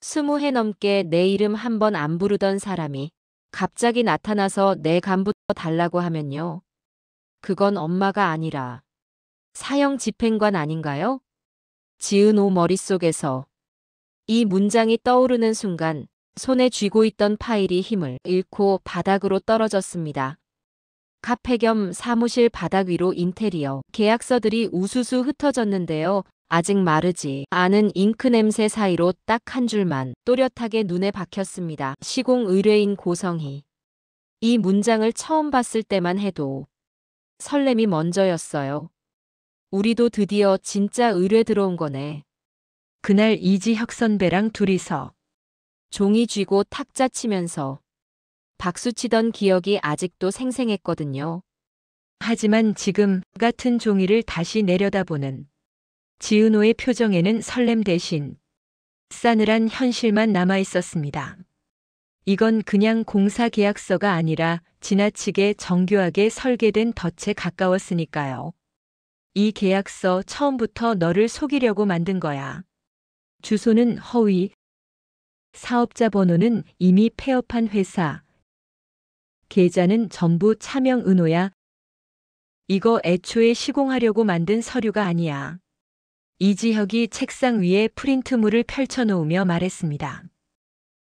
20해 넘게 내 이름 한 번 안 부르던 사람이 갑자기 나타나서 내 간부터 달라고 하면요. 그건 엄마가 아니라 사형 집행관 아닌가요? 지은호 머릿속에서 이 문장이 떠오르는 순간 손에 쥐고 있던 파일이 힘을 잃고 바닥으로 떨어졌습니다. 카페 겸 사무실 바닥 위로 인테리어 계약서들이 우수수 흩어졌는데요. 아직 마르지 않은 잉크 냄새 사이로 딱 한 줄만 또렷하게 눈에 박혔습니다. 시공 의뢰인 고성희. 이 문장을 처음 봤을 때만 해도 설렘이 먼저였어요. 우리도 드디어 진짜 의뢰 들어온 거네. 그날 이지혁 선배랑 둘이서 종이 쥐고 탁자 치면서 박수치던 기억이 아직도 생생했거든요. 하지만 지금 같은 종이를 다시 내려다보는 지은호의 표정에는 설렘 대신 싸늘한 현실만 남아 있었습니다. 이건 그냥 공사 계약서가 아니라 지나치게 정교하게 설계된 덫에 가까웠으니까요. 이 계약서 처음부터 너를 속이려고 만든 거야. 주소는 허위, 사업자 번호는 이미 폐업한 회사, 계좌는 전부 차명 은호야. 이거 애초에 시공하려고 만든 서류가 아니야. 이지혁이 책상 위에 프린트물을 펼쳐놓으며 말했습니다.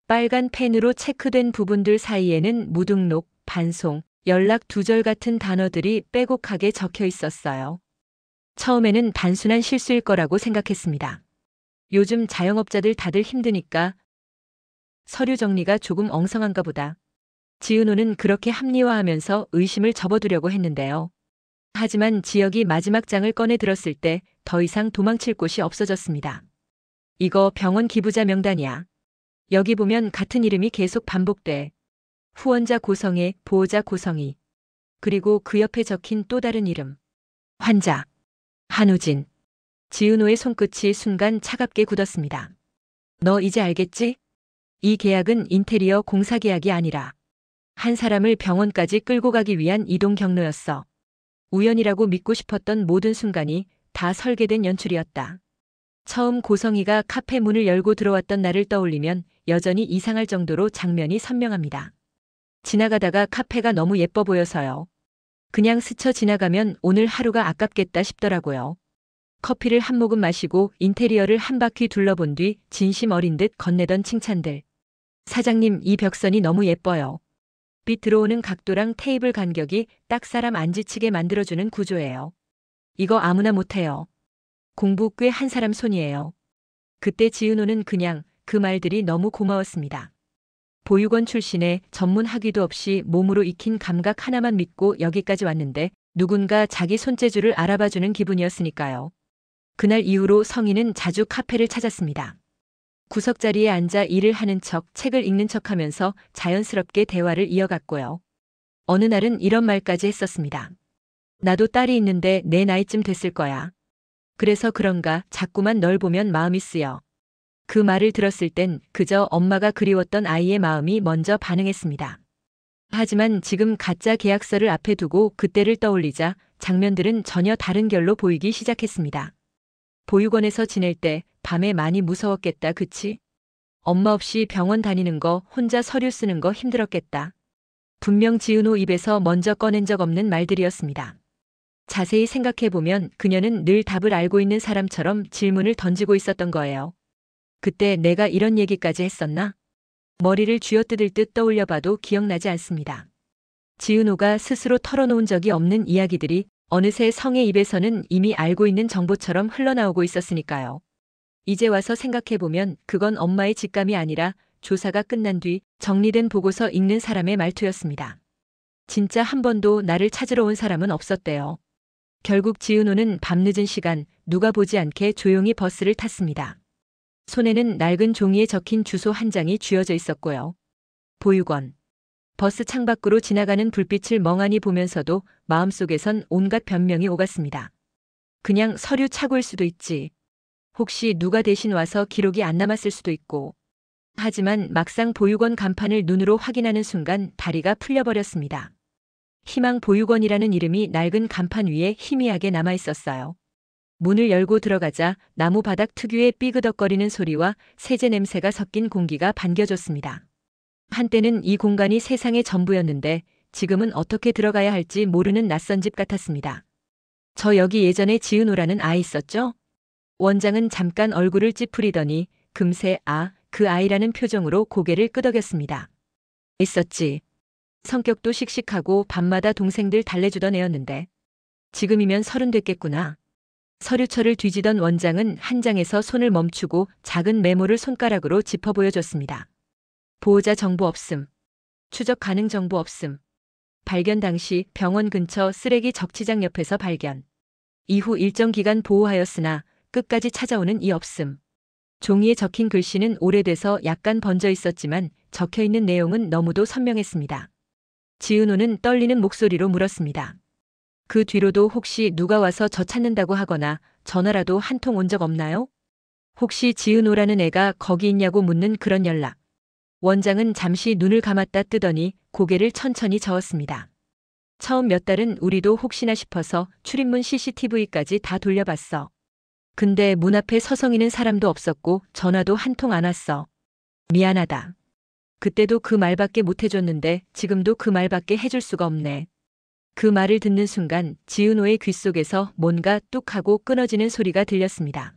빨간 펜으로 체크된 부분들 사이에는 무등록, 반송, 연락 두절 같은 단어들이 빼곡하게 적혀 있었어요. 처음에는 단순한 실수일 거라고 생각했습니다. 요즘 자영업자들 다들 힘드니까 서류 정리가 조금 엉성한가 보다. 지은호는 그렇게 합리화하면서 의심을 접어두려고 했는데요. 하지만 지혁이 마지막 장을 꺼내 들었을 때 더 이상 도망칠 곳이 없어졌습니다. 이거 병원 기부자 명단이야. 여기 보면 같은 이름이 계속 반복돼. 후원자 고성애, 보호자 고성희. 그리고 그 옆에 적힌 또 다른 이름. 환자. 한우진. 지은호의 손끝이 순간 차갑게 굳었습니다. 너 이제 알겠지? 이 계약은 인테리어 공사 계약이 아니라 한 사람을 병원까지 끌고 가기 위한 이동 경로였어. 우연이라고 믿고 싶었던 모든 순간이 다 설계된 연출이었다. 처음 고성희가 카페 문을 열고 들어왔던 날을 떠올리면 여전히 이상할 정도로 장면이 선명합니다. 지나가다가 카페가 너무 예뻐 보여서요. 그냥 스쳐 지나가면 오늘 하루가 아깝겠다 싶더라고요. 커피를 한 모금 마시고 인테리어를 한 바퀴 둘러본 뒤 진심 어린 듯 건네던 칭찬들. 사장님, 이 벽선이 너무 예뻐요. 빛 들어오는 각도랑 테이블 간격이 딱 사람 안 지치게 만들어주는 구조예요. 이거 아무나 못해요. 공부 꽤 한 사람 손이에요. 그때 지은호는 그냥 그 말들이 너무 고마웠습니다. 보육원 출신에 전문 학위도 없이 몸으로 익힌 감각 하나만 믿고 여기까지 왔는데 누군가 자기 손재주를 알아봐주는 기분이었으니까요. 그날 이후로 성희는 자주 카페를 찾았습니다. 구석자리에 앉아 일을 하는 척, 책을 읽는 척 하면서 자연스럽게 대화를 이어갔고요. 어느 날은 이런 말까지 했었습니다. 나도 딸이 있는데 내 나이쯤 됐을 거야. 그래서 그런가 자꾸만 널 보면 마음이 쓰여. 그 말을 들었을 땐 그저 엄마가 그리웠던 아이의 마음이 먼저 반응했습니다. 하지만 지금 가짜 계약서를 앞에 두고 그때를 떠올리자 장면들은 전혀 다른 결로 보이기 시작했습니다. 보육원에서 지낼 때 밤에 많이 무서웠겠다, 그치? 엄마 없이 병원 다니는 거, 혼자 서류 쓰는 거 힘들었겠다. 분명 지은호 입에서 먼저 꺼낸 적 없는 말들이었습니다. 자세히 생각해보면 그녀는 늘 답을 알고 있는 사람처럼 질문을 던지고 있었던 거예요. 그때 내가 이런 얘기까지 했었나? 머리를 쥐어뜯을 듯 떠올려봐도 기억나지 않습니다. 지은호가 스스로 털어놓은 적이 없는 이야기들이 어느새 성의 입에서는 이미 알고 있는 정보처럼 흘러나오고 있었으니까요. 이제 와서 생각해보면 그건 엄마의 직감이 아니라 조사가 끝난 뒤 정리된 보고서 읽는 사람의 말투였습니다. 진짜 한 번도 나를 찾으러 온 사람은 없었대요. 결국 지은호는 밤늦은 시간 누가 보지 않게 조용히 버스를 탔습니다. 손에는 낡은 종이에 적힌 주소 한 장이 쥐어져 있었고요. 보육원. 버스 창밖으로 지나가는 불빛을 멍하니 보면서도 마음속에선 온갖 변명이 오갔습니다. 그냥 서류 착오일 수도 있지. 혹시 누가 대신 와서 기록이 안 남았을 수도 있고. 하지만 막상 보육원 간판을 눈으로 확인하는 순간 다리가 풀려버렸습니다. 희망 보육원이라는 이름이 낡은 간판 위에 희미하게 남아 있었어요. 문을 열고 들어가자 나무 바닥 특유의 삐그덕거리는 소리와 세제 냄새가 섞인 공기가 반겨줬습니다. 한때는 이 공간이 세상의 전부였는데 지금은 어떻게 들어가야 할지 모르는 낯선 집 같았습니다. 저 여기 예전에 지은호라는 아이 있었죠? 원장은 잠깐 얼굴을 찌푸리더니 금세 그 아이라는 표정으로 고개를 끄덕였습니다. 있었지. 성격도 씩씩하고 밤마다 동생들 달래주던 애였는데 지금이면 30 됐겠구나. 서류철을 뒤지던 원장은 한 장에서 손을 멈추고 작은 메모를 손가락으로 짚어 보여줬습니다. 보호자 정보 없음. 추적 가능 정보 없음. 발견 당시 병원 근처 쓰레기 적치장 옆에서 발견. 이후 일정 기간 보호하였으나 끝까지 찾아오는 이 없음. 종이에 적힌 글씨는 오래돼서 약간 번져 있었지만 적혀 있는 내용은 너무도 선명했습니다. 지은호는 떨리는 목소리로 물었습니다. 그 뒤로도 혹시 누가 와서 저 찾는다고 하거나 전화라도 한 통 온 적 없나요? 혹시 지은호라는 애가 거기 있냐고 묻는 그런 연락. 원장은 잠시 눈을 감았다 뜨더니 고개를 천천히 저었습니다. 처음 몇 달은 우리도 혹시나 싶어서 출입문 CCTV까지 다 돌려봤어. 근데 문 앞에 서성이는 사람도 없었고 전화도 한 통 안 왔어. 미안하다. 그때도 그 말밖에 못 해줬는데 지금도 그 말밖에 해줄 수가 없네. 그 말을 듣는 순간 지은호의 귓속에서 뭔가 뚝 하고 끊어지는 소리가 들렸습니다.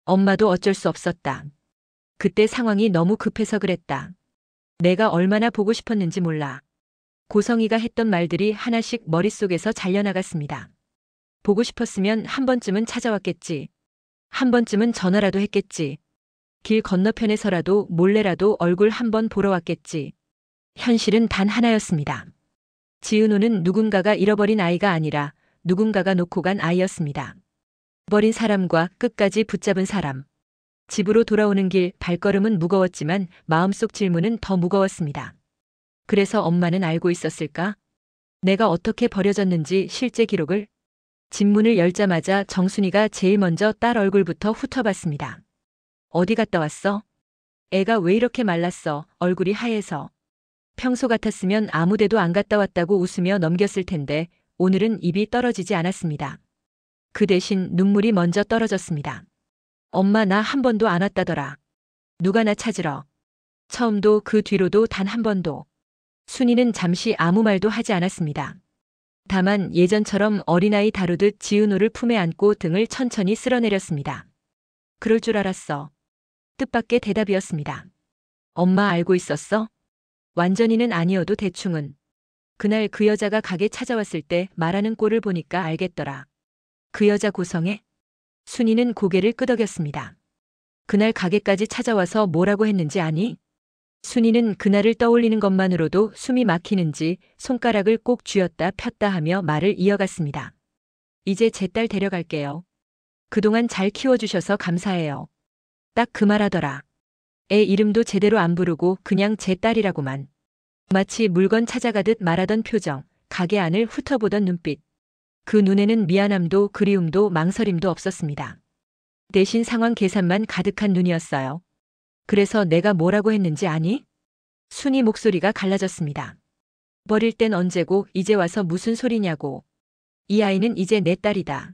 엄마도 어쩔 수 없었다. 그때 상황이 너무 급해서 그랬다. 내가 얼마나 보고 싶었는지 몰라. 고성이가 했던 말들이 하나씩 머릿속에서 잘려나갔습니다. 보고 싶었으면 한 번쯤은 찾아왔겠지. 한 번쯤은 전화라도 했겠지. 길 건너편에서라도 몰래라도 얼굴 한 번 보러 왔겠지. 현실은 단 하나였습니다. 지은호는 누군가가 잃어버린 아이가 아니라 누군가가 놓고 간 아이였습니다. 버린 사람과 끝까지 붙잡은 사람. 집으로 돌아오는 길 발걸음은 무거웠지만 마음속 질문은 더 무거웠습니다. 그래서 엄마는 알고 있었을까? 내가 어떻게 버려졌는지 실제 기록을? 집 문을 열자마자 정순이가 제일 먼저 딸 얼굴부터 훑어봤습니다. 어디 갔다 왔어? 애가 왜 이렇게 말랐어? 얼굴이 하얘서. 평소 같았으면 아무데도 안 갔다 왔다고 웃으며 넘겼을 텐데 오늘은 입이 떨어지지 않았습니다. 그 대신 눈물이 먼저 떨어졌습니다. 엄마 나 한 번도 안 왔다더라. 누가 나 찾으러. 처음도 그 뒤로도 단 한 번도. 순이는 잠시 아무 말도 하지 않았습니다. 다만 예전처럼 어린아이 다루듯 지은호를 품에 안고 등을 천천히 쓸어내렸습니다. 그럴 줄 알았어. 뜻밖의 대답이었습니다. 엄마 알고 있었어? 완전히는 아니어도 대충은. 그날 그 여자가 가게 찾아왔을 때 말하는 꼴을 보니까 알겠더라. 그 여자 고성애? 순이는 고개를 끄덕였습니다. 그날 가게까지 찾아와서 뭐라고 했는지 아니? 순이는 그날을 떠올리는 것만으로도 숨이 막히는지 손가락을 꼭 쥐었다 폈다 하며 말을 이어갔습니다. 이제 제 딸 데려갈게요. 그동안 잘 키워주셔서 감사해요. 딱 그 말하더라. 애 이름도 제대로 안 부르고 그냥 제 딸이라고만. 마치 물건 찾아가듯 말하던 표정, 가게 안을 훑어보던 눈빛. 그 눈에는 미안함도 그리움도 망설임도 없었습니다. 대신 상황 계산만 가득한 눈이었어요. 그래서 내가 뭐라고 했는지 아니? 순이 목소리가 갈라졌습니다. 버릴 땐 언제고 이제 와서 무슨 소리냐고. 이 아이는 이제 내 딸이다.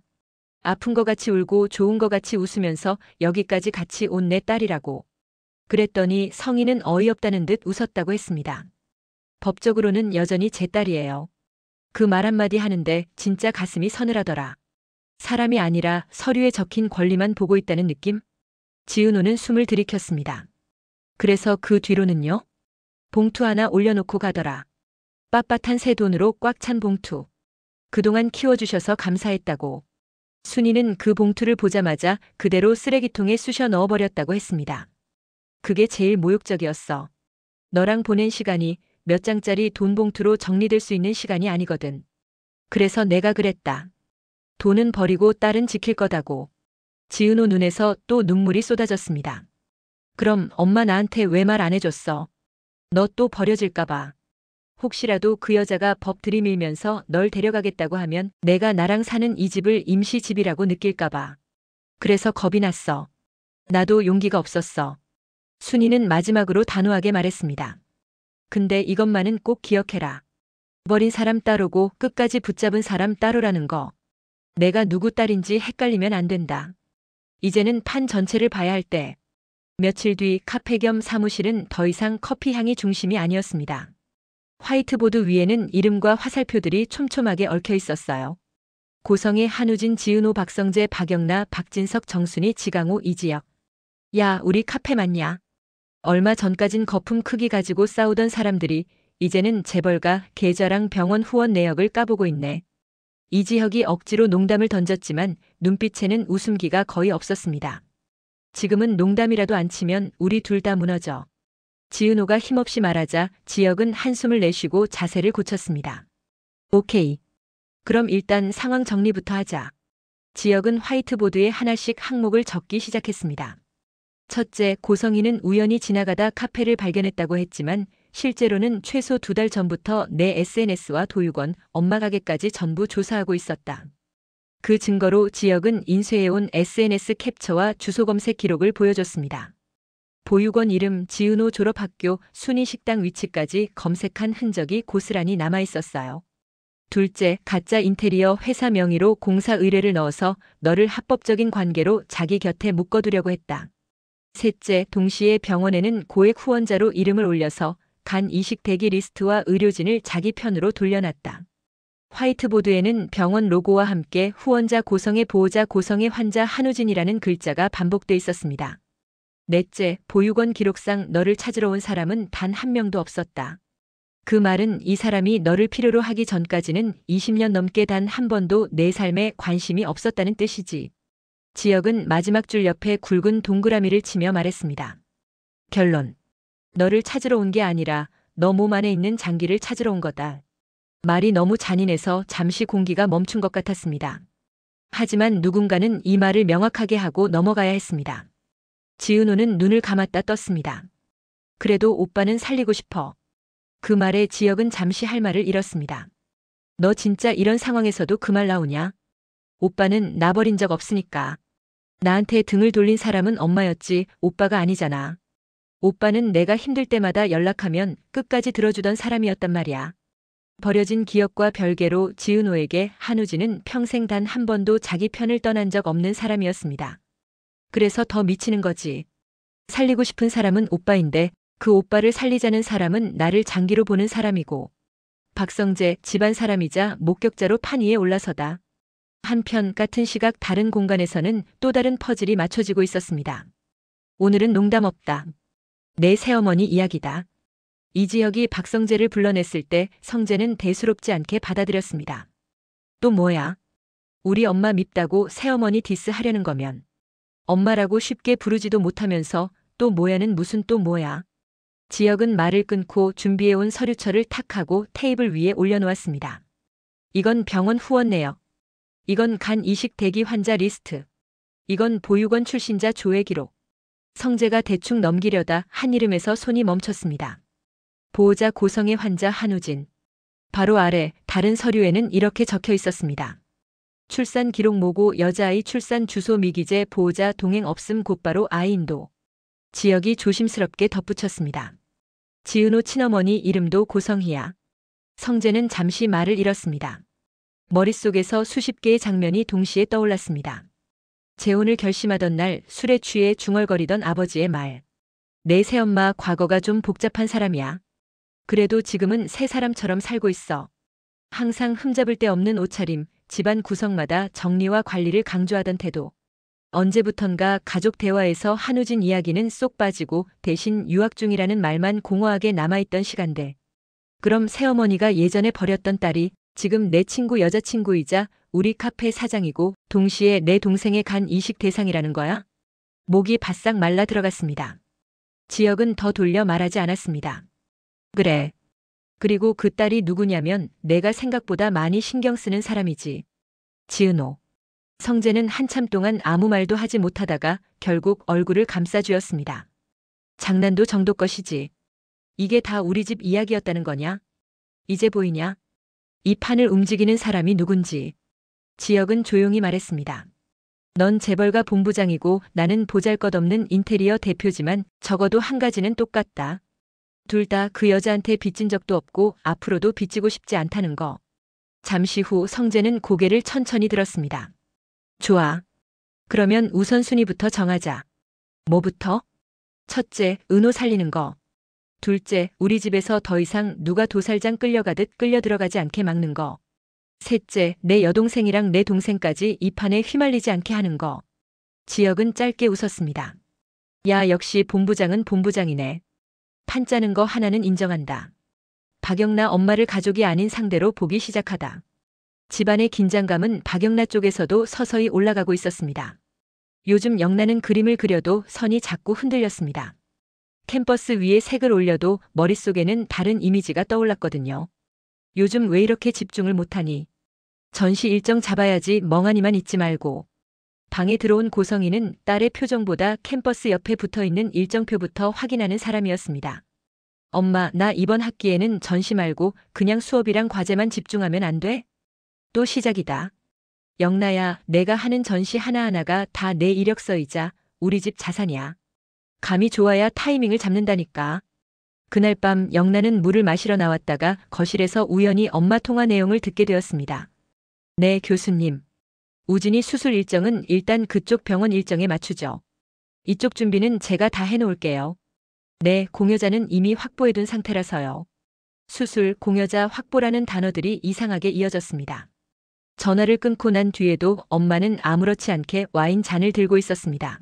아픈 거 같이 울고 좋은 거 같이 웃으면서 여기까지 같이 온 내 딸이라고. 그랬더니 성인은 어이없다는 듯 웃었다고 했습니다. 법적으로는 여전히 제 딸이에요. 그 말 한마디 하는데 진짜 가슴이 서늘하더라. 사람이 아니라 서류에 적힌 권리만 보고 있다는 느낌? 지은호는 숨을 들이켰습니다. 그래서 그 뒤로는요? 봉투 하나 올려놓고 가더라. 빳빳한 새 돈으로 꽉 찬 봉투. 그동안 키워주셔서 감사했다고. 순이는 그 봉투를 보자마자 그대로 쓰레기통에 쑤셔 넣어버렸다고 했습니다. 그게 제일 모욕적이었어. 너랑 보낸 시간이 몇 장짜리 돈 봉투로 정리될 수 있는 시간이 아니거든. 그래서 내가 그랬다. 돈은 버리고 딸은 지킬 거다고. 지은호 눈에서 또 눈물이 쏟아졌습니다. 그럼 엄마 나한테 왜 말 안 해줬어? 너 또 버려질까 봐. 혹시라도 그 여자가 법 들이밀면서 널 데려가겠다고 하면 내가 나랑 사는 이 집을 임시 집이라고 느낄까 봐. 그래서 겁이 났어. 나도 용기가 없었어. 순이는 마지막으로 단호하게 말했습니다. 근데 이것만은 꼭 기억해라. 버린 사람 따로고 끝까지 붙잡은 사람 따로라는 거. 내가 누구 딸인지 헷갈리면 안 된다. 이제는 판 전체를 봐야 할 때. 며칠 뒤 카페 겸 사무실은 더 이상 커피 향이 중심이 아니었습니다. 화이트보드 위에는 이름과 화살표들이 촘촘하게 얽혀 있었어요. 고성의 한우진, 지은호, 박성재, 박영나, 박진석, 정순이, 지강호, 이지혁. 야, 우리 카페 맞냐? 얼마 전까진 거품 크기 가지고 싸우던 사람들이 이제는 재벌가, 계좌랑 병원 후원 내역을 까보고 있네. 이지혁이 억지로 농담을 던졌지만 눈빛에는 웃음기가 거의 없었습니다. 지금은 농담이라도 안 치면 우리 둘 다 무너져. 지은호가 힘없이 말하자 지혁은 한숨을 내쉬고 자세를 고쳤습니다. 오케이. 그럼 일단 상황 정리부터 하자. 지혁은 화이트보드에 하나씩 항목을 적기 시작했습니다. 첫째, 고성희는 우연히 지나가다 카페를 발견했다고 했지만 실제로는 최소 2달 전부터 내 SNS와 도유권, 엄마 가게까지 전부 조사하고 있었다. 그 증거로 지혁은 인쇄해온 SNS 캡처와 주소 검색 기록을 보여줬습니다. 보육원 이름, 지은호 졸업학교, 순위 식당 위치까지 검색한 흔적이 고스란히 남아있었어요. 둘째, 가짜 인테리어 회사 명의로 공사 의뢰를 넣어서 너를 합법적인 관계로 자기 곁에 묶어두려고 했다. 셋째, 동시에 병원에는 고액 후원자로 이름을 올려서 간 이식 대기 리스트와 의료진을 자기 편으로 돌려놨다. 화이트보드에는 병원 로고와 함께 후원자 고성의 보호자 고성의 환자 한우진이라는 글자가 반복돼 있었습니다. 넷째, 보육원 기록상 너를 찾으러 온 사람은 단 한 명도 없었다. 그 말은 이 사람이 너를 필요로 하기 전까지는 20년 넘게 단 한 번도 내 삶에 관심이 없었다는 뜻이지. 지혁은 마지막 줄 옆에 굵은 동그라미를 치며 말했습니다. 결론. 너를 찾으러 온 게 아니라 너 몸 안에 있는 장기를 찾으러 온 거다. 말이 너무 잔인해서 잠시 공기가 멈춘 것 같았습니다. 하지만 누군가는 이 말을 명확하게 하고 넘어가야 했습니다. 지은호는 눈을 감았다 떴습니다. 그래도 오빠는 살리고 싶어. 그 말에 지혁은 잠시 할 말을 잃었습니다. 너 진짜 이런 상황에서도 그 말 나오냐? 오빠는 나 버린 적 없으니까. 나한테 등을 돌린 사람은 엄마였지 오빠가 아니잖아. 오빠는 내가 힘들 때마다 연락하면 끝까지 들어주던 사람이었단 말이야. 버려진 기억과 별개로 지은호에게 한우진은 평생 단 한 번도 자기 편을 떠난 적 없는 사람이었습니다. 그래서 더 미치는 거지. 살리고 싶은 사람은 오빠인데 그 오빠를 살리자는 사람은 나를 장기로 보는 사람이고 박성재 집안 사람이자 목격자로 판 위에 올라서다. 한편 같은 시각 다른 공간에서는 또 다른 퍼즐이 맞춰지고 있었습니다. 오늘은 농담 없다. 내 새어머니 이야기다. 이지혁이 박성재를 불러냈을 때 성재는 대수롭지 않게 받아들였습니다. 또 뭐야? 우리 엄마 밉다고 새어머니 디스하려는 거면. 엄마라고 쉽게 부르지도 못하면서 또 뭐야는 무슨 또 뭐야. 지혁은 말을 끊고 준비해온 서류철을 탁 하고 테이블 위에 올려놓았습니다. 이건 병원 후원 내역. 이건 간 이식 대기 환자 리스트. 이건 보육원 출신자 조회 기록. 성재가 대충 넘기려다 한 이름에서 손이 멈췄습니다. 보호자 고성의 환자 한우진. 바로 아래 다른 서류에는 이렇게 적혀 있었습니다. 출산 기록 모고 여자아이 출산 주소 미기재 보호자 동행 없음 곧바로 아이 인도. 지혁이 조심스럽게 덧붙였습니다. 지은호 친어머니 이름도 고성희야. 성재는 잠시 말을 잃었습니다. 머릿속에서 수십 개의 장면이 동시에 떠올랐습니다. 재혼을 결심하던 날 술에 취해 중얼거리던 아버지의 말. 내 새엄마 과거가 좀 복잡한 사람이야. 그래도 지금은 새 사람처럼 살고 있어. 항상 흠잡을 데 없는 옷차림, 집안 구성마다 정리와 관리를 강조하던 태도. 언제부턴가 가족 대화에서 한우진 이야기는 쏙 빠지고 대신 유학 중이라는 말만 공허하게 남아있던 시간들. 그럼 새어머니가 예전에 버렸던 딸이 지금 내 친구 여자친구이자 우리 카페 사장이고 동시에 내 동생의 간 이식 대상이라는 거야? 목이 바싹 말라 들어갔습니다. 지혁은 더 돌려 말하지 않았습니다. 그래. 그리고 그 딸이 누구냐면 내가 생각보다 많이 신경 쓰는 사람이지. 지은호. 성재는 한참 동안 아무 말도 하지 못하다가 결국 얼굴을 감싸쥐었습니다. 장난도 정도 것이지. 이게 다 우리 집 이야기였다는 거냐? 이제 보이냐? 이 판을 움직이는 사람이 누군지. 지혁은 조용히 말했습니다. 넌 재벌가 본부장이고 나는 보잘것없는 인테리어 대표지만 적어도 한 가지는 똑같다. 둘 다 그 여자한테 빚진 적도 없고 앞으로도 빚지고 싶지 않다는 거. 잠시 후 성재는 고개를 천천히 들었습니다. 좋아. 그러면 우선순위부터 정하자. 뭐부터? 첫째, 은호 살리는 거. 둘째, 우리 집에서 더 이상 누가 도살장 끌려가듯 끌려 들어가지 않게 막는 거. 셋째, 내 여동생이랑 내 동생까지 이 판에 휘말리지 않게 하는 거. 지혁은 짧게 웃었습니다. 야, 역시 본부장은 본부장이네. 판 짜는 거 하나는 인정한다. 박영나 엄마를 가족이 아닌 상대로 보기 시작하다. 집안의 긴장감은 박영나 쪽에서도 서서히 올라가고 있었습니다. 요즘 영나는 그림을 그려도 선이 자꾸 흔들렸습니다. 캠퍼스 위에 색을 올려도 머릿속에는 다른 이미지가 떠올랐거든요. 요즘 왜 이렇게 집중을 못하니? 전시 일정 잡아야지 멍하니만 있지 말고. 방에 들어온 고성이는 딸의 표정보다 캠퍼스 옆에 붙어있는 일정표부터 확인하는 사람이었습니다. 엄마, 나 이번 학기에는 전시 말고 그냥 수업이랑 과제만 집중하면 안 돼? 또 시작이다. 영나야, 내가 하는 전시 하나하나가 다 내 이력서이자 우리 집 자산이야. 감이 좋아야 타이밍을 잡는다니까. 그날 밤 영나는 물을 마시러 나왔다가 거실에서 우연히 엄마 통화 내용을 듣게 되었습니다. 네, 교수님. 우진이 수술 일정은 일단 그쪽 병원 일정에 맞추죠. 이쪽 준비는 제가 다 해놓을게요. 네, 공여자는 이미 확보해둔 상태라서요. 수술, 공여자, 확보라는 단어들이 이상하게 이어졌습니다. 전화를 끊고 난 뒤에도 엄마는 아무렇지 않게 와인 잔을 들고 있었습니다.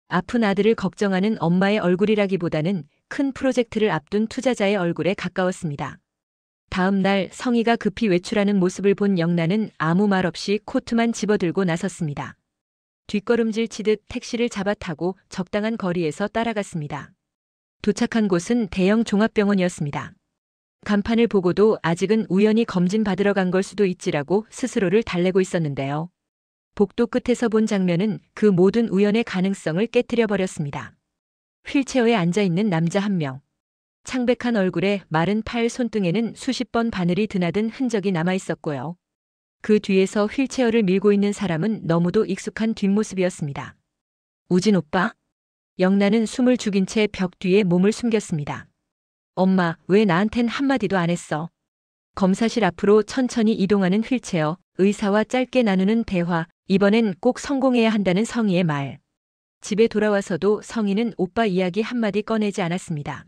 아픈 아들을 걱정하는 엄마의 얼굴이라기보다는 큰 프로젝트를 앞둔 투자자의 얼굴에 가까웠습니다. 다음 날 성희가 급히 외출하는 모습을 본 영나는 아무 말 없이 코트만 집어들고 나섰습니다. 뒷걸음질 치듯 택시를 잡아 타고 적당한 거리에서 따라갔습니다. 도착한 곳은 대형 종합병원이었습니다. 간판을 보고도 아직은 우연히 검진 받으러 간 걸 수도 있지라고 스스로를 달래고 있었는데요. 복도 끝에서 본 장면은 그 모든 우연의 가능성을 깨뜨려 버렸습니다. 휠체어에 앉아있는 남자 한 명. 창백한 얼굴에 마른 팔 손등에는 수십 번 바늘이 드나든 흔적이 남아있었고요. 그 뒤에서 휠체어를 밀고 있는 사람은 너무도 익숙한 뒷모습이었습니다. 우진 오빠? 영나는 숨을 죽인 채 벽 뒤에 몸을 숨겼습니다. 엄마, 왜 나한텐 한마디도 안 했어? 검사실 앞으로 천천히 이동하는 휠체어, 의사와 짧게 나누는 대화, 이번엔 꼭 성공해야 한다는 성희의 말. 집에 돌아와서도 성희는 오빠 이야기 한마디 꺼내지 않았습니다.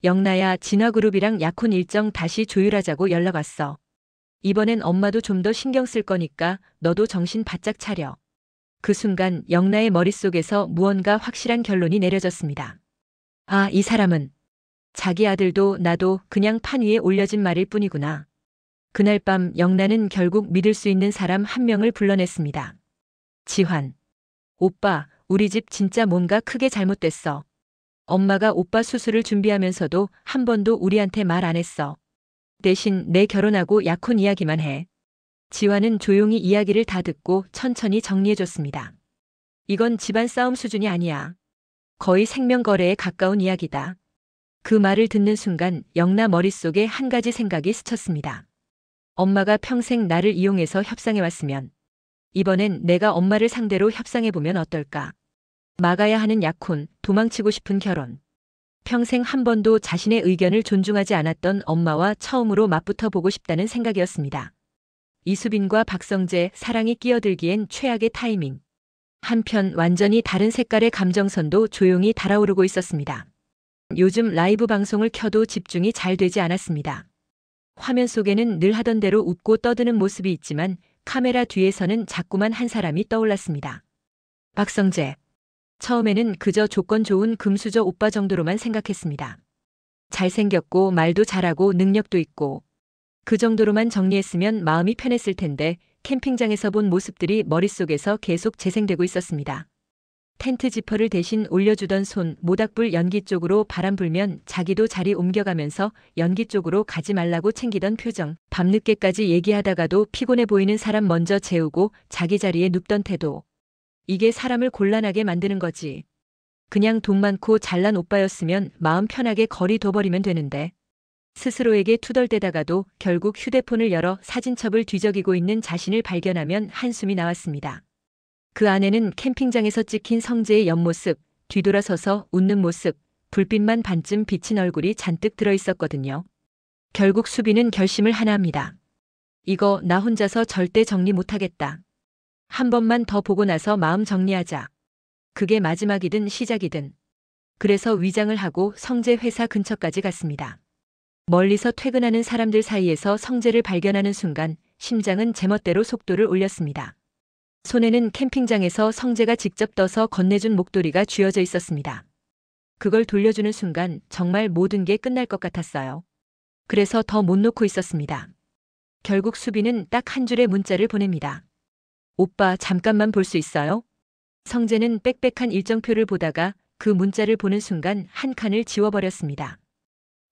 영나야, 진화그룹이랑 약혼 일정 다시 조율하자고 연락 왔어. 이번엔 엄마도 좀 더 신경 쓸 거니까 너도 정신 바짝 차려. 그 순간 영나의 머릿속에서 무언가 확실한 결론이 내려졌습니다. 아, 이 사람은 자기 아들도 나도 그냥 판 위에 올려진 말일 뿐이구나. 그날 밤 영나는 결국 믿을 수 있는 사람 한 명을 불러냈습니다. 지환. 오빠, 우리 집 진짜 뭔가 크게 잘못됐어. 엄마가 오빠 수술을 준비하면서도 한 번도 우리한테 말 안 했어. 대신 내 결혼하고 약혼 이야기만 해. 지환은 조용히 이야기를 다 듣고 천천히 정리해줬습니다. 이건 집안 싸움 수준이 아니야. 거의 생명거래에 가까운 이야기다. 그 말을 듣는 순간 영나 머릿속에 한 가지 생각이 스쳤습니다. 엄마가 평생 나를 이용해서 협상해왔으면 이번엔 내가 엄마를 상대로 협상해보면 어떨까. 막아야 하는 약혼, 도망치고 싶은 결혼. 평생 한 번도 자신의 의견을 존중하지 않았던 엄마와 처음으로 맞붙어 보고 싶다는 생각이었습니다. 이수빈과 박성재, 사랑이 끼어들기엔 최악의 타이밍. 한편 완전히 다른 색깔의 감정선도 조용히 달아오르고 있었습니다. 요즘 라이브 방송을 켜도 집중이 잘 되지 않았습니다. 화면 속에는 늘 하던 대로 웃고 떠드는 모습이 있지만 카메라 뒤에서는 자꾸만 한 사람이 떠올랐습니다. 박성재. 처음에는 그저 조건 좋은 금수저 오빠 정도로만 생각했습니다. 잘생겼고 말도 잘하고 능력도 있고 그 정도로만 정리했으면 마음이 편했을 텐데 캠핑장에서 본 모습들이 머릿속에서 계속 재생되고 있었습니다. 텐트 지퍼를 대신 올려주던 손, 모닥불 연기 쪽으로 바람 불면 자기도 자리 옮겨가면서 연기 쪽으로 가지 말라고 챙기던 표정, 밤늦게까지 얘기하다가도 피곤해 보이는 사람 먼저 재우고 자기 자리에 눕던 태도. 이게 사람을 곤란하게 만드는 거지. 그냥 돈 많고 잘난 오빠였으면 마음 편하게 거리 둬버리면 되는데. 스스로에게 투덜대다가도 결국 휴대폰을 열어 사진첩을 뒤적이고 있는 자신을 발견하면 한숨이 나왔습니다. 그 안에는 캠핑장에서 찍힌 성재의 옆모습, 뒤돌아서서 웃는 모습, 불빛만 반쯤 비친 얼굴이 잔뜩 들어있었거든요. 결국 수빈은 결심을 하나 합니다. 이거 나 혼자서 절대 정리 못하겠다. 한 번만 더 보고 나서 마음 정리하자. 그게 마지막이든 시작이든. 그래서 위장을 하고 성재 회사 근처까지 갔습니다. 멀리서 퇴근하는 사람들 사이에서 성재를 발견하는 순간 심장은 제멋대로 속도를 올렸습니다. 손에는 캠핑장에서 성재가 직접 떠서 건네준 목도리가 쥐어져 있었습니다. 그걸 돌려주는 순간 정말 모든 게 끝날 것 같았어요. 그래서 더 못 놓고 있었습니다. 결국 수빈은 딱 한 줄의 문자를 보냅니다. 오빠 잠깐만 볼 수 있어요? 성재는 빽빽한 일정표를 보다가 그 문자를 보는 순간 한 칸을 지워버렸습니다.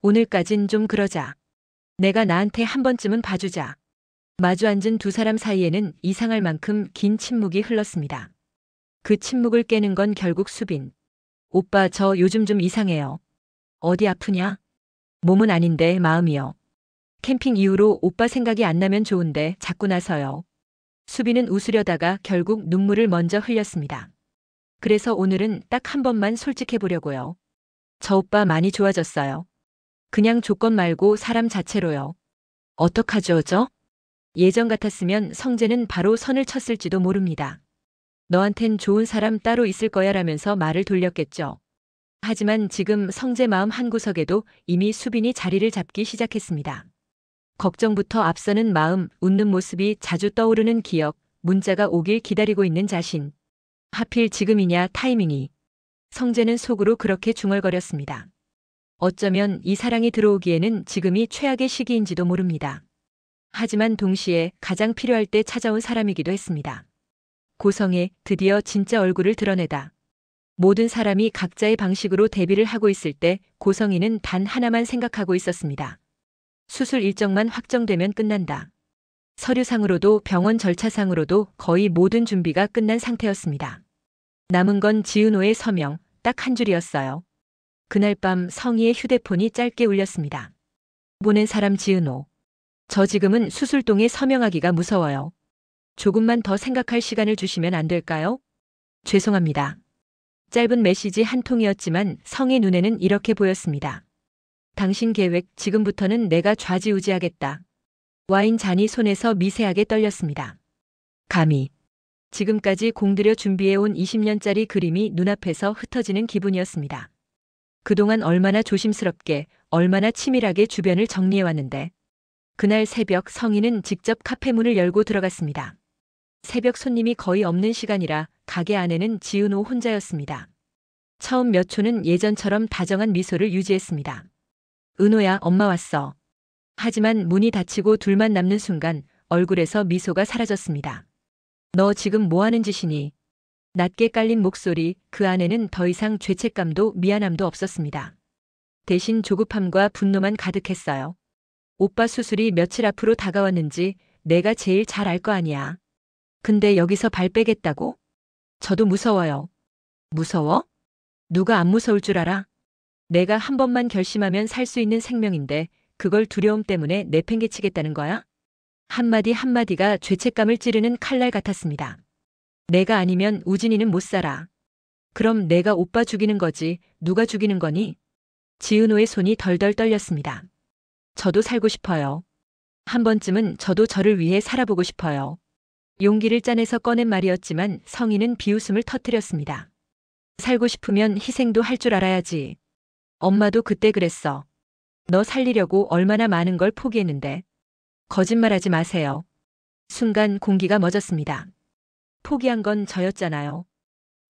오늘까진 좀 그러자. 내가 나한테 한 번쯤은 봐주자. 마주 앉은 두 사람 사이에는 이상할 만큼 긴 침묵이 흘렀습니다. 그 침묵을 깨는 건 결국 수빈. 오빠 저 요즘 좀 이상해요. 어디 아프냐? 몸은 아닌데 마음이요. 캠핑 이후로 오빠 생각이 안 나면 좋은데 자꾸 나서요. 수빈은 웃으려다가 결국 눈물을 먼저 흘렸습니다. 그래서 오늘은 딱 한 번만 솔직해 보려고요. 저 오빠 많이 좋아졌어요. 그냥 조건 말고 사람 자체로요. 어떡하죠, 저? 예전 같았으면 성재는 바로 선을 쳤을지도 모릅니다. 너한텐 좋은 사람 따로 있을 거야 라면서 말을 돌렸겠죠. 하지만 지금 성재 마음 한구석에도 이미 수빈이 자리를 잡기 시작했습니다. 걱정부터 앞서는 마음, 웃는 모습이 자주 떠오르는 기억, 문자가 오길 기다리고 있는 자신. 하필 지금이냐 타이밍이. 성재는 속으로 그렇게 중얼거렸습니다. 어쩌면 이 사랑이 들어오기에는 지금이 최악의 시기인지도 모릅니다. 하지만 동시에 가장 필요할 때 찾아온 사람이기도 했습니다. 고성에 드디어 진짜 얼굴을 드러내다. 모든 사람이 각자의 방식으로 대비를 하고 있을 때 고성이는 단 하나만 생각하고 있었습니다. 수술 일정만 확정되면 끝난다. 서류상으로도 병원 절차상으로도 거의 모든 준비가 끝난 상태였습니다. 남은 건 지은호의 서명, 딱 한 줄이었어요. 그날 밤 성희의 휴대폰이 짧게 울렸습니다. 보낸 사람 지은호. 저 지금은 수술동에 서명하기가 무서워요. 조금만 더 생각할 시간을 주시면 안 될까요? 죄송합니다. 짧은 메시지 한 통이었지만 성의 눈에는 이렇게 보였습니다. 당신 계획 지금부터는 내가 좌지우지하겠다. 와인 잔이 손에서 미세하게 떨렸습니다. 감히. 지금까지 공들여 준비해온 20년짜리 그림이 눈앞에서 흩어지는 기분이었습니다. 그동안 얼마나 조심스럽게, 얼마나 치밀하게 주변을 정리해왔는데. 그날 새벽 성희는 직접 카페 문을 열고 들어갔습니다. 새벽 손님이 거의 없는 시간이라 가게 안에는 지은호 혼자였습니다. 처음 몇 초는 예전처럼 다정한 미소를 유지했습니다. 은호야, 엄마 왔어. 하지만 문이 닫히고 둘만 남는 순간 얼굴에서 미소가 사라졌습니다. 너 지금 뭐 하는 짓이니? 낮게 깔린 목소리, 그 안에는 더 이상 죄책감도 미안함도 없었습니다. 대신 조급함과 분노만 가득했어요. 오빠 수술이 며칠 앞으로 다가왔는지 내가 제일 잘 알 거 아니야. 근데 여기서 발 빼겠다고? 저도 무서워요. 무서워? 누가 안 무서울 줄 알아? 내가 한 번만 결심하면 살 수 있는 생명인데 그걸 두려움 때문에 내팽개치겠다는 거야? 한마디 한마디가 죄책감을 찌르는 칼날 같았습니다. 내가 아니면 우진이는 못 살아. 그럼 내가 오빠 죽이는 거지 누가 죽이는 거니? 지은호의 손이 덜덜 떨렸습니다. 저도 살고 싶어요. 한 번쯤은 저도 저를 위해 살아보고 싶어요. 용기를 짜내서 꺼낸 말이었지만 성희는 비웃음을 터뜨렸습니다. 살고 싶으면 희생도 할 줄 알아야지. 엄마도 그때 그랬어. 너 살리려고 얼마나 많은 걸 포기했는데. 거짓말하지 마세요. 순간 공기가 멎었습니다. 포기한 건 저였잖아요.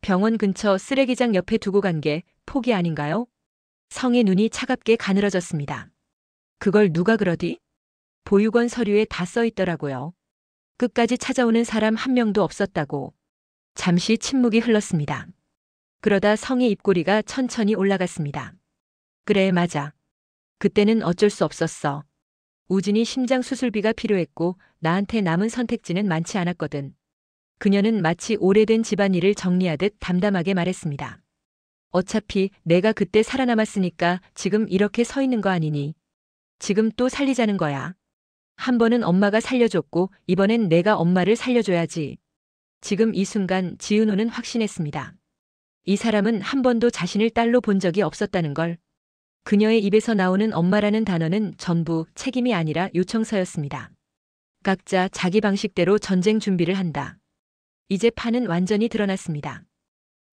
병원 근처 쓰레기장 옆에 두고 간 게 포기 아닌가요? 성의 눈이 차갑게 가늘어졌습니다. 그걸 누가 그러디? 보육원 서류에 다 써 있더라고요. 끝까지 찾아오는 사람 한 명도 없었다고. 잠시 침묵이 흘렀습니다. 그러다 성의 입꼬리가 천천히 올라갔습니다. 그래, 맞아. 그때는 어쩔 수 없었어. 우진이 심장 수술비가 필요했고 나한테 남은 선택지는 많지 않았거든. 그녀는 마치 오래된 집안일을 정리하듯 담담하게 말했습니다. 어차피 내가 그때 살아남았으니까 지금 이렇게 서 있는 거 아니니. 지금 또 살리자는 거야. 한 번은 엄마가 살려줬고 이번엔 내가 엄마를 살려줘야지. 지금 이 순간 지은호는 확신했습니다. 이 사람은 한 번도 자신을 딸로 본 적이 없었다는 걸. 그녀의 입에서 나오는 엄마라는 단어는 전부 책임이 아니라 요청서였습니다. 각자 자기 방식대로 전쟁 준비를 한다. 이제 판은 완전히 드러났습니다.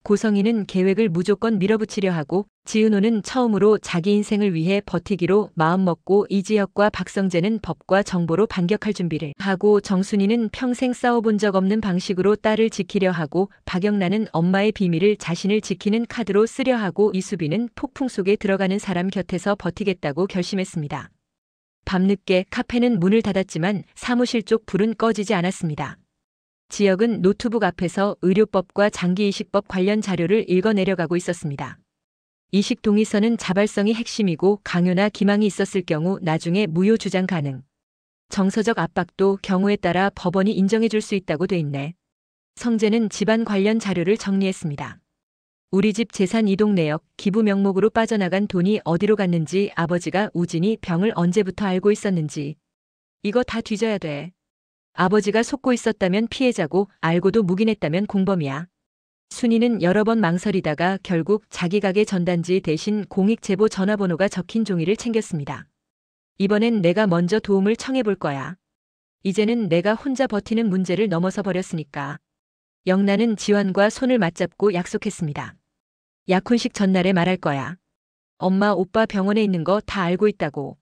고성이는 계획을 무조건 밀어붙이려 하고 지은호는 처음으로 자기 인생을 위해 버티기로 마음먹고 이지혁과 박성재는 법과 정보로 반격할 준비를 하고 정순이는 평생 싸워본 적 없는 방식으로 딸을 지키려 하고 박영란은 엄마의 비밀을 자신을 지키는 카드로 쓰려 하고 이수빈은 폭풍 속에 들어가는 사람 곁에서 버티겠다고 결심했습니다. 밤늦게 카페는 문을 닫았지만 사무실 쪽 불은 꺼지지 않았습니다. 지혁은 노트북 앞에서 의료법과 장기이식법 관련 자료를 읽어내려가고 있었습니다. 이식 동의서는 자발성이 핵심이고 강요나 기망이 있었을 경우 나중에 무효 주장 가능. 정서적 압박도 경우에 따라 법원이 인정해 줄 수 있다고 돼 있네. 성재는 집안 관련 자료를 정리했습니다. 우리 집 재산 이동 내역, 기부 명목으로 빠져나간 돈이 어디로 갔는지, 아버지가 우진이 병을 언제부터 알고 있었는지. 이거 다 뒤져야 돼. 아버지가 속고 있었다면 피해자고 알고도 묵인했다면 공범이야. 순이는 여러 번 망설이다가 결국 자기 가게 전단지 대신 공익제보 전화번호가 적힌 종이를 챙겼습니다. 이번엔 내가 먼저 도움을 청해볼 거야. 이제는 내가 혼자 버티는 문제를 넘어서 버렸으니까. 영란은 지환과 손을 맞잡고 약속했습니다. 약혼식 전날에 말할 거야. 엄마, 오빠 병원에 있는 거 다 알고 있다고.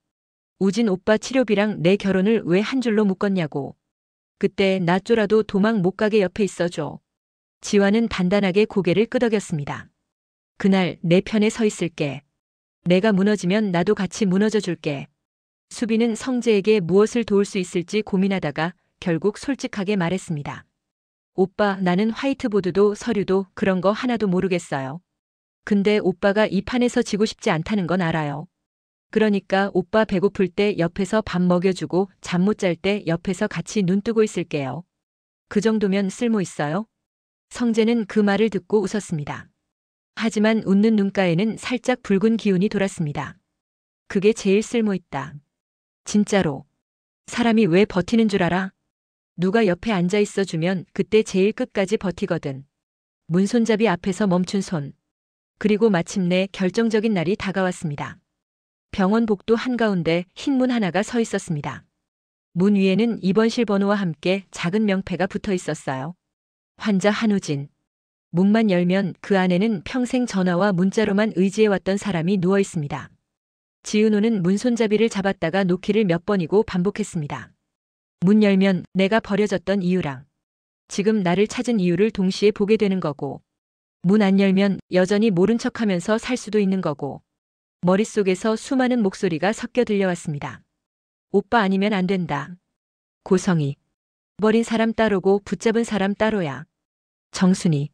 우진 오빠 치료비랑 내 결혼을 왜 한 줄로 묶었냐고. 그때 나 쫄아도 도망 못 가게 옆에 있어줘. 지환은 단단하게 고개를 끄덕였습니다. 그날 내 편에 서 있을게. 내가 무너지면 나도 같이 무너져 줄게. 수빈은 성재에게 무엇을 도울 수 있을지 고민하다가 결국 솔직하게 말했습니다. 오빠, 나는 화이트보드도 서류도 그런 거 하나도 모르겠어요. 근데 오빠가 이 판에서 지고 싶지 않다는 건 알아요. 그러니까 오빠 배고플 때 옆에서 밥 먹여주고 잠 못 잘 때 옆에서 같이 눈 뜨고 있을게요. 그 정도면 쓸모 있어요? 성재는 그 말을 듣고 웃었습니다. 하지만 웃는 눈가에는 살짝 붉은 기운이 돌았습니다. 그게 제일 쓸모 있다. 진짜로. 사람이 왜 버티는 줄 알아? 누가 옆에 앉아 있어주면 그때 제일 끝까지 버티거든. 문손잡이 앞에서 멈춘 손. 그리고 마침내 결정적인 날이 다가왔습니다. 병원 복도 한가운데 흰 문 하나가 서 있었습니다. 문 위에는 입원실 번호와 함께 작은 명패가 붙어 있었어요. 환자 한우진. 문만 열면 그 안에는 평생 전화와 문자로만 의지해왔던 사람이 누워 있습니다. 지은호는 문손잡이를 잡았다가 놓기를 몇 번이고 반복했습니다. 문 열면 내가 버려졌던 이유랑 지금 나를 찾은 이유를 동시에 보게 되는 거고, 문 안 열면 여전히 모른 척하면서 살 수도 있는 거고. 머릿속에서 수많은 목소리가 섞여 들려왔습니다. 오빠 아니면 안 된다. 고성이. 버린 사람 따로고 붙잡은 사람 따로야. 정순이.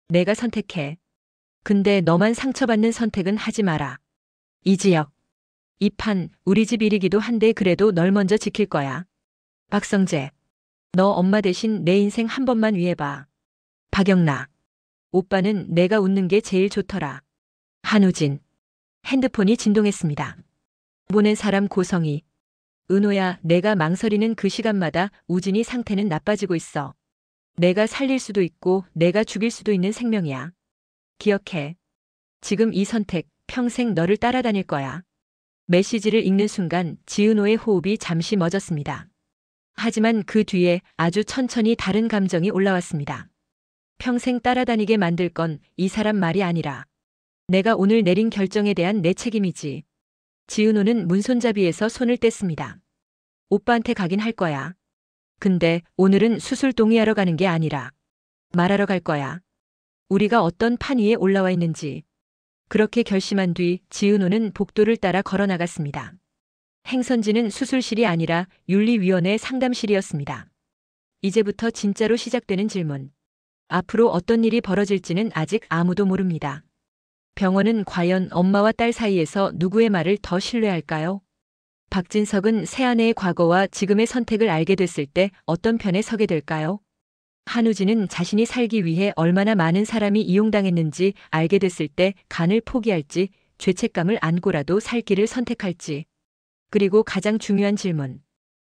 내가 선택해. 근데 너만 상처받는 선택은 하지 마라. 이지혁. 이 판 우리 집 일이기도 한데 그래도 널 먼저 지킬 거야. 박성재. 너 엄마 대신 내 인생 한 번만 위해봐. 박영나. 오빠는 내가 웃는 게 제일 좋더라. 한우진. 핸드폰이 진동했습니다. 보낸 사람 고성이. 은호야, 내가 망설이는 그 시간마다 우진이 상태는 나빠지고 있어. 내가 살릴 수도 있고 내가 죽일 수도 있는 생명이야. 기억해. 지금 이 선택 평생 너를 따라다닐 거야. 메시지를 읽는 순간 지은호의 호흡이 잠시 멎었습니다. 하지만 그 뒤에 아주 천천히 다른 감정이 올라왔습니다. 평생 따라다니게 만들 건 이 사람 말이 아니라 내가 오늘 내린 결정에 대한 내 책임이지. 지은호는 문손잡이에서 손을 뗐습니다. 오빠한테 가긴 할 거야. 근데 오늘은 수술 동의하러 가는 게 아니라 말하러 갈 거야. 우리가 어떤 판 위에 올라와 있는지. 그렇게 결심한 뒤 지은호는 복도를 따라 걸어 나갔습니다. 행선지는 수술실이 아니라 윤리위원회 상담실이었습니다. 이제부터 진짜로 시작되는 질문. 앞으로 어떤 일이 벌어질지는 아직 아무도 모릅니다. 병원은 과연 엄마와 딸 사이에서 누구의 말을 더 신뢰할까요? 박진석은 새아내의 과거와 지금의 선택을 알게 됐을 때 어떤 편에 서게 될까요? 한우진은 자신이 살기 위해 얼마나 많은 사람이 이용당했는지 알게 됐을 때 간을 포기할지 죄책감을 안고라도 살 길을 선택할지. 그리고 가장 중요한 질문.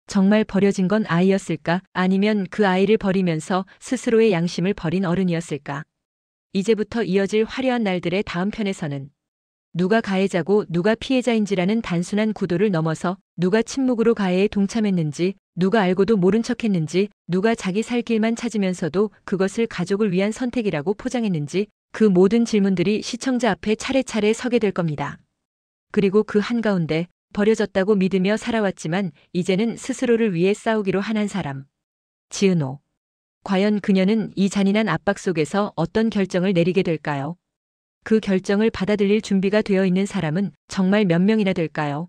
정말 버려진 건 아이였을까? 아니면 그 아이를 버리면서 스스로의 양심을 버린 어른이었을까? 이제부터 이어질 화려한 날들의 다음 편에서는 누가 가해자고 누가 피해자인지라는 단순한 구도를 넘어서 누가 침묵으로 가해에 동참했는지, 누가 알고도 모른 척했는지, 누가 자기 살 길만 찾으면서도 그것을 가족을 위한 선택이라고 포장했는지, 그 모든 질문들이 시청자 앞에 차례차례 서게 될 겁니다. 그리고 그 한가운데 버려졌다고 믿으며 살아왔지만 이제는 스스로를 위해 싸우기로 한 사람. 지은호. 과연 그녀는 이 잔인한 압박 속에서 어떤 결정을 내리게 될까요? 그 결정을 받아들일 준비가 되어 있는 사람은 정말 몇 명이나 될까요?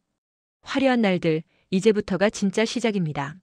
화려한 날들, 이제부터가 진짜 시작입니다.